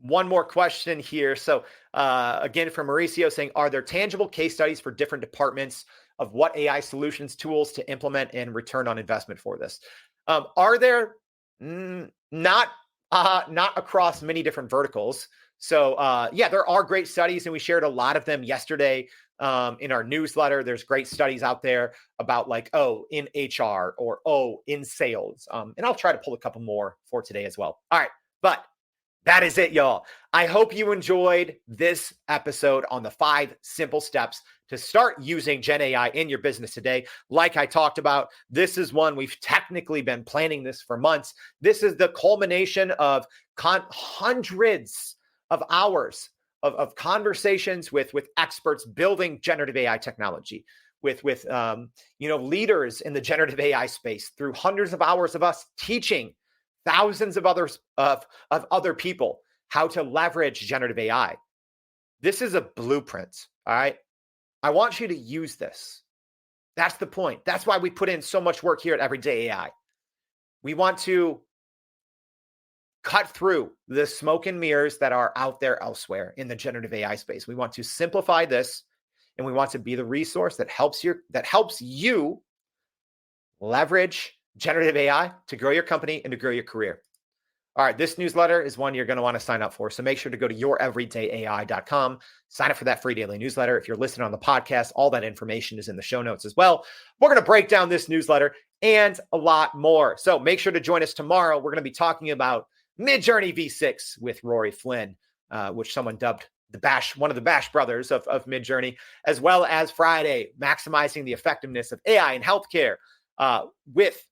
B: one more question here. So again, from Mauricio saying, are there tangible case studies for different departments of what AI solutions tools to implement and return on investment for this? Are there? Not across many different verticals. So yeah, there are great studies and we shared a lot of them yesterday in our newsletter. There's great studies out there about in HR or in sales. And I'll try to pull a couple more for today as well. All right, but that is it, y'all. I hope you enjoyed this episode on the 5 simple steps to start using Gen AI in your business today. Like I talked about, this is one we've technically been planning this for months. This is the culmination of hundreds of hours of conversations with experts building generative AI technology, with leaders in the generative AI space, through hundreds of hours of us teaching thousands of other people how to leverage generative AI. This is a blueprint, all right? I want you to use this. That's the point. That's why we put in so much work here at Everyday AI. We want to cut through the smoke and mirrors that are out there elsewhere in the generative AI space. We want to simplify this, and we want to be the resource that helps you leverage generative AI to grow your company and to grow your career. All right, this newsletter is one you're going to want to sign up for. So make sure to go to youreverydayai.com, sign up for that free daily newsletter. If you're listening on the podcast, all that information is in the show notes as well. We're going to break down this newsletter and a lot more. So make sure to join us tomorrow. We're going to be talking about Midjourney V6 with Rory Flynn, which someone dubbed one of the Bash brothers of Midjourney, as well as Friday, maximizing the effectiveness of AI in healthcare with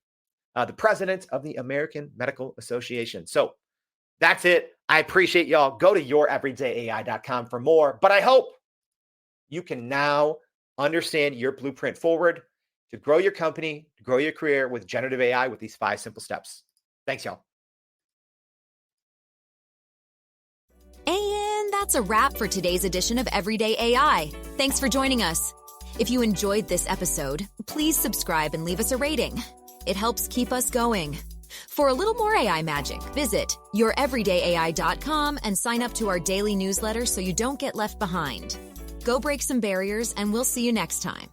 B: the president of the American Medical Association. So that's it. I appreciate y'all. Go to youreverydayai.com for more. But I hope you can now understand your blueprint forward to grow your company, to grow your career with generative AI with these 5 simple steps. Thanks, y'all.
A: And that's a wrap for today's edition of Everyday AI. Thanks for joining us. If you enjoyed this episode, please subscribe and leave us a rating. It helps keep us going. For a little more AI magic, visit youreverydayai.com and sign up to our daily newsletter so you don't get left behind. Go break some barriers, and we'll see you next time.